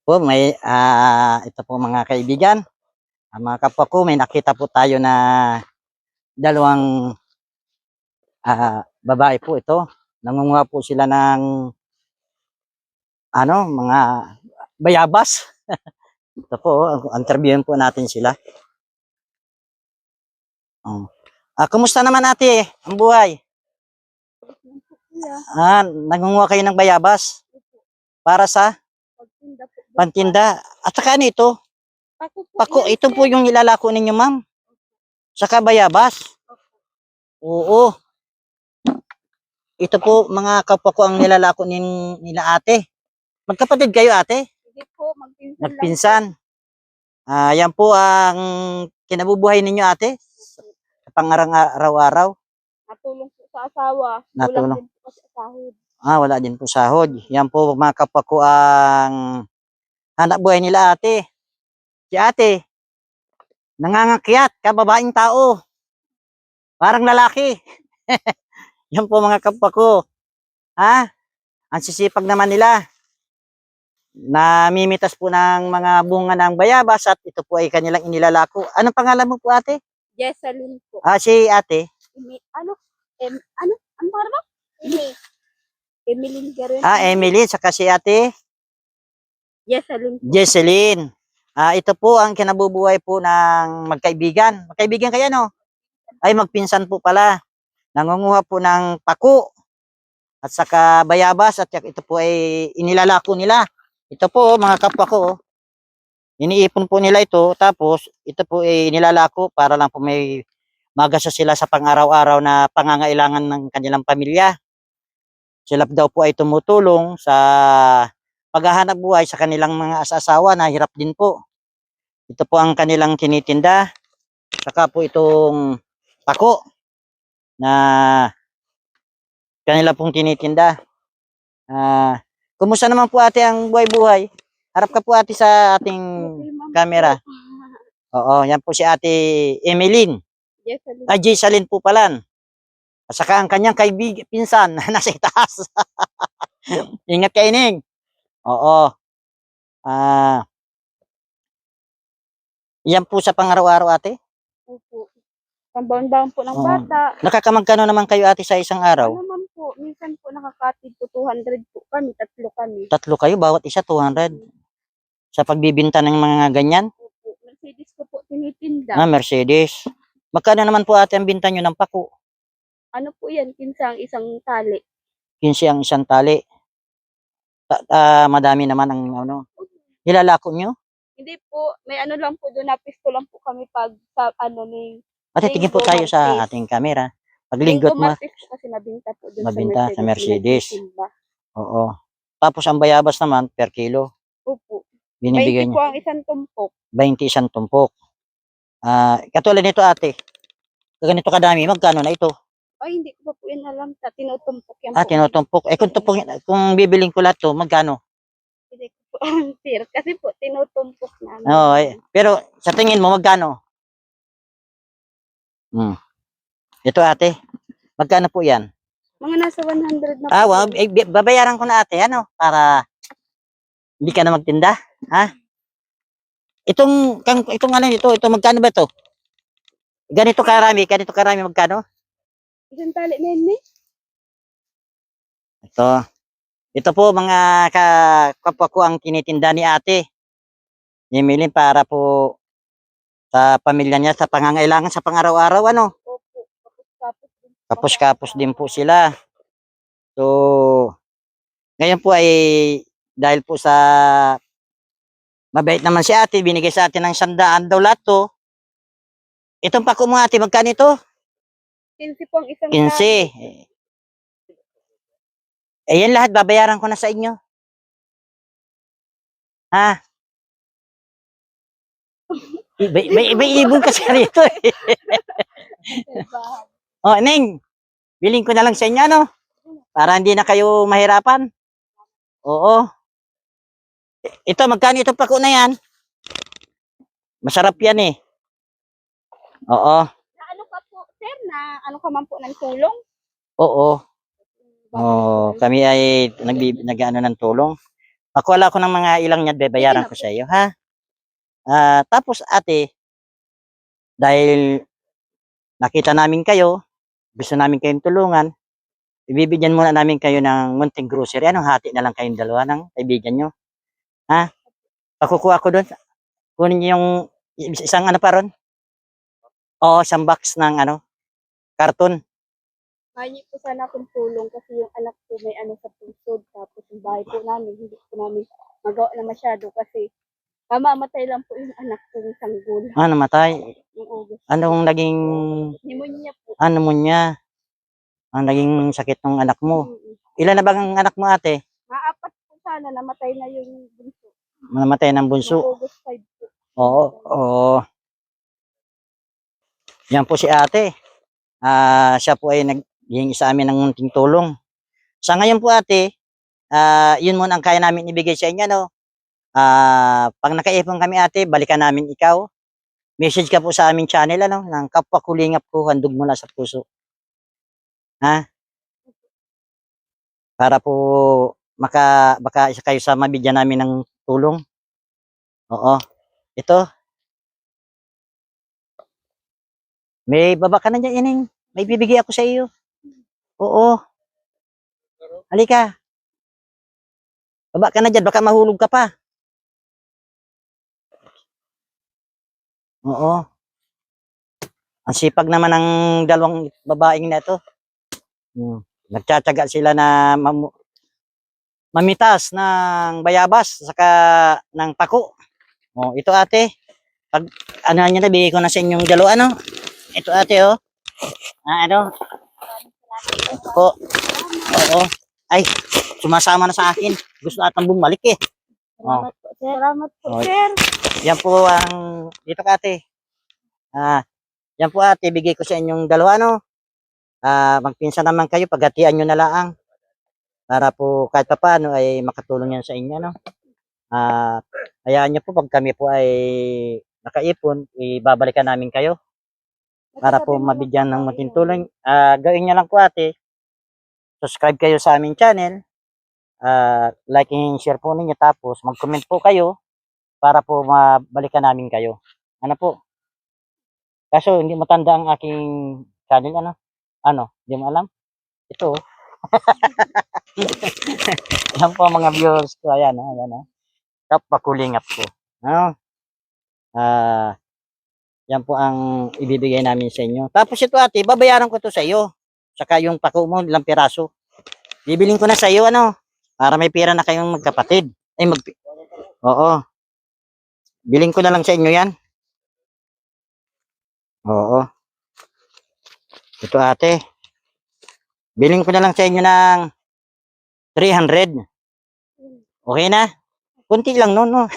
Po, ito po mga kaibigan, mga kapwa ko, may nakita po tayo na dalawang babae po ito. Nangunguha po sila ng mga bayabas. Ito po, interviewin po natin sila. Oh. Kumusta naman ate, ang buhay? Nangunguha kayo ng bayabas para sa pantinda. At saka ano ito? Pako, ito po yung ilalako ninyo, ma'am. Saka bayabas. Oo. Ito po mga kapwa ko ang nilalako nila ate. Magkapatid kayo ate? Hindi po, Magpinsan. Yan po ang kinabubuhay ninyo ate? Sa pang-araw-araw? Natulong po sa asawa. Natulong. Wala din po sa sahod. Wala din po sahod. Yan po mga kapwa ko ang hanap buhay nila ate. Si ate, nangangakyat, kababaeng tao. Parang lalaki. Yan po mga kapwa ko. Ang sisipag naman nila. Namimitas po ng mga bunga ng bayabas at ito po ay kanilang inilalako. Anong pangalan mo po ate? Jessalyn po. Si ate? Ano para ba? Emily Garin. Emily, saka si ate? Jessalyn po. Jessalyn. Ito po ang kinabubuhay po ng magkaibigan. Magkaibigan kaya no? Ay magpinsan po pala. Nangunguha po ng pako at saka bayabas at ito po ay inilalako nila. Ito po mga kapwa ko. Iniipon po nila ito tapos ito po ay nilalako para lang po may magasa sila sa pang-araw-araw na pangangailangan ng kanilang pamilya. Sila daw po ay tumutulong sa paghahanap buhay sa kanilang mga asawa na hirap din po. Ito po ang kanilang tinitinda. Saka po itong pako na kanila pong tinitinda. Kumusta naman po ate ang buhay-buhay? Harap ka po ate sa ating camera. Oo, yan po si ate Emeline. Jessalyn po pala. At saka ang kanyang pinsan nasa itaas. Ingat ka ining. Oo. Yan po sa pang-araw-araw ate? Opo. Pambaon-baon po ng bata. Nakakamagkano naman kayo ate sa isang araw? Ano naman po, minsan po nakakatid po 200 po kami, tatlo kami. Tatlo kayo, bawat isa 200? Sa pagbibinta ng mga ganyan? Opo, Mercedes ko po tinitinda. Mercedes. Magkano naman po ate ang binta nyo ng pako? Ano po yan, 15 ang isang tali. 15 ang isang tali. Madami naman ang nilalako nyo? Hindi po, may ano lang po doon, napisto lang po kami pag sa Ate, tingin po tayo sa ating camera. Paglinggot mo. Kasi nabinta po doon Mabinta sa Mercedes. Mercedes. Oo. Tapos ang bayabas naman per kilo. Opo. Binibigay 20 po ang isang tumpok. 20 isang tumpok. Katulad nito ate. Ganito kadami, magkano na ito? Ay, hindi ko pa po yun alam. Tinutumpok yan po. Tinutumpok. Kung bibiling ko lahat to, magkano? Hindi ko po alam, sir. Kasi po, tinutumpok namin. Oo. Pero sa tingin mo, magkano? Ito ate. Magkano po yan? Mga nasa 100 na po. Babayaran ko na ate, para hindi ka na magtinda. Itong magkano ba ito? Ganito karami, magkano? Isang tali na yun, Ito po mga kapwa ko ang tinitinda ni ate. Emily para po sa pamilya niya, sa pangangailangan sa pang-araw-araw, Opo, kapos-kapos din po sila. So, ngayon po ay dahil po sa mabait naman si ate, binigay sa atin ng 100 daw lahat to. Itong pako mo ate, magkano ito? 15 po ang isang 15. Yan lahat, babayaran ko na sa inyo. May ibon kasi rito eh. Neng, biling ko na lang sa inyo, para hindi na kayo mahirapan. Oo. Ito, magkano ito pako na yan? Masarap yan eh. Oo. Ano ka po, sir, ano ka man po ng tulong? Oo. Kami ay nag-ano ng tulong. Pakuha ko ng mga ilang niya, bayaran ko sa iyo, ha? Tapos ate, dahil nakita namin kayo, gusto namin kayong tulungan, ibibigyan muna namin kayo ng munting grocery. Anong hati na lang kayong dalawa ng kaibigan nyo? Ha? Pakukuha ko doon. Kunin niyo yung isang ano pa ron? Oo, isang box ng ano, karton. Mahingi po sana akong tulong kasi yung anak ko may ano sa pusod. Tapos yung bahay po namin, hindi po namin magawa na masyado kasi mamamatay lang po yung anak ko yung sanggol. Namatay. Yung August. Anong naging, Pneumonia po. ano mo niya? Ang naging sakit ng anak mo. Ilan na bang ang anak mo ate? Maapat po sana, namatay na yung bunso. Namatay ng Yung bunso. August 5 po. Oo, oo. Yan po si ate. Siya po ay naghingi sa amin ng munting tulong. Sa ngayon po ate, yun muna ang kaya namin ibigay sa inyo, no? Pag nakaipon kami ate, balikan namin ikaw. Message ka po sa aming channel, ano? Ng Kapwa Kulingap ko, handog mula sa puso. Ha? Para po baka isa kayo sa mabigyan namin ng tulong. Oo. Ito. May baba ka na dyan, Ining. May bibigay ako sa iyo. Oo. Halika. Baba ka na dyan, baka mahulog ka pa. Oo. Ang sipag naman ng dalawang babaeng na ito. Nagtsatsaga sila na mamitas ng bayabas saka ng pako. Oh, ito ate. Pag ano niyo na bigay ko na sa inyong dalawa ano. Ito ate oh. Ano? Ito po. Oo. Ay, sumasama na sa akin. Gusto atang bumalik eh. Oh. Salamat po, sir. Salamat po, Oh. sir. Yan po ang dito ka ate. Yan po ate, bigay ko sa inyong dalawa ano. Magpinsan naman kayo, paghatian nyo na lang para po kahit pa paano ay makatulong yan sa inyo no. Hayaan nyo po pag kami po ay nakaipon, ibabalikan namin kayo para po mabigyan ng munting tulong. Gawin nyo lang po ate, subscribe kayo sa aming channel, like and share po ninyo, tapos mag-comment po kayo para po mabalikan namin kayo. Ano po? Kaso hindi matanda ang aking channel ano? Ano? Hindi mo alam? Ito. Yan po mga viewers ko. Ayan o. Ayan o. Kapwa Kulingap ko. Ano? Yan po ang ibibigay namin sa inyo. Tapos ito ate, babayaran ko to sa iyo. Saka yung pako mo, ilang piraso. Bibiling ko na sa iyo ano. Para may pera na kayong magkapatid. Oo. Biling ko na lang sa inyo yan. Oo. Ito ate. Biling ko na lang sa inyo ng 300. Okay na? Kunti lang no, no.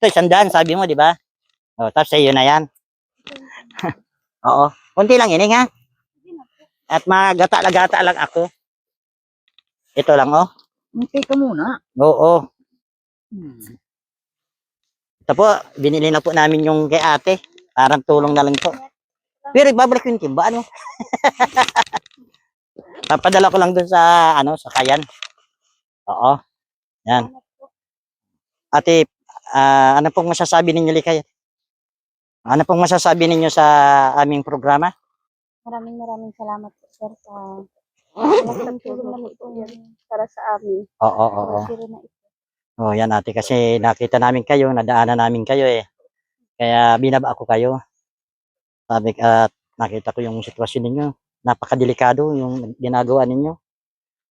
Ito, 100, sabi mo, di ba? Tapos sa iyo na yan. Oo. Kunti lang ining ha. At magata-gata lang ako. Ito lang oh. Hintay ka muna. Oo. Ito po, binili na po namin yung kay ate. Parang tulong na lang po. Pero ibabalik ko yung timba, ano? Papadala ko lang dun sa, ano, sa Kayan. Oo. Yan. Ate, ano pong masasabi ninyo, Likay? Ano pong masasabi ninyo sa aming programa? Maraming salamat po, sir, sa malaking tulong na ito para sa amin. Oo. Oh, yan ate, kasi nakita namin kayo, nadaanan namin kayo eh. Kaya binaba ako kayo. Sabi at nakita ko yung sitwasyon ninyo. Napakadelikado yung ginagawa ninyo.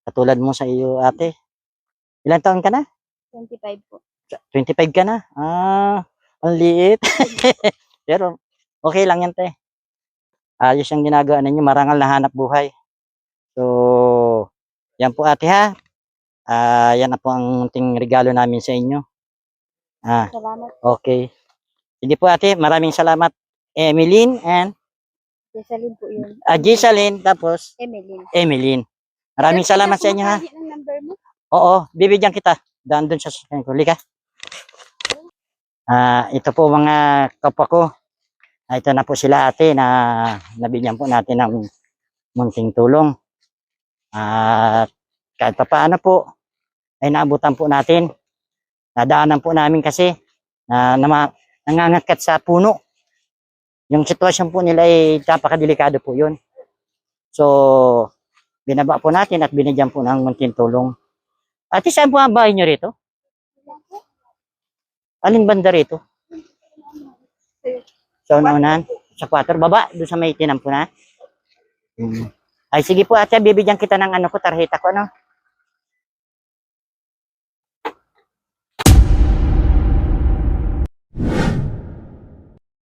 Katulad mo sa iyo, ate. Ilang taon ka na? 25 po. 25 ka na? Ang liit. Pero okay lang yan, te. Ayos yung ginagawa ninyo, marangal na hanap buhay. So, yan po ate ha. Yan na po ang munting regalo namin sa inyo. Salamat. Okay. Sige po ate, maraming salamat. Emeline and Jessalyn po yun. Jessalyn, tapos Emeline. Maraming salamat sa inyo ha. Sir, ng number mo? Oo, bibigyan kita. Daan dun sa sasakyan ko. Lika. Ito po mga kapwa ko. Ito na po sila ate na nabigyan po natin ng munting tulong. Kahit pa paano po ay naabutan po natin. Nadaanan po namin kasi nangangatkat sa puno. Yung sitwasyon po nila ay napakadelikado po yun. So, binaba po natin at binigyan po ng munting tulong. Ate, saan po ang bahay nyo rito? Alin banda rito? Sa unahan? Sa 4? Baba? Doon sa may tinampo na? Ay, sige po ate, bibigyan kita ng ano ko, tarjeta ko, ano?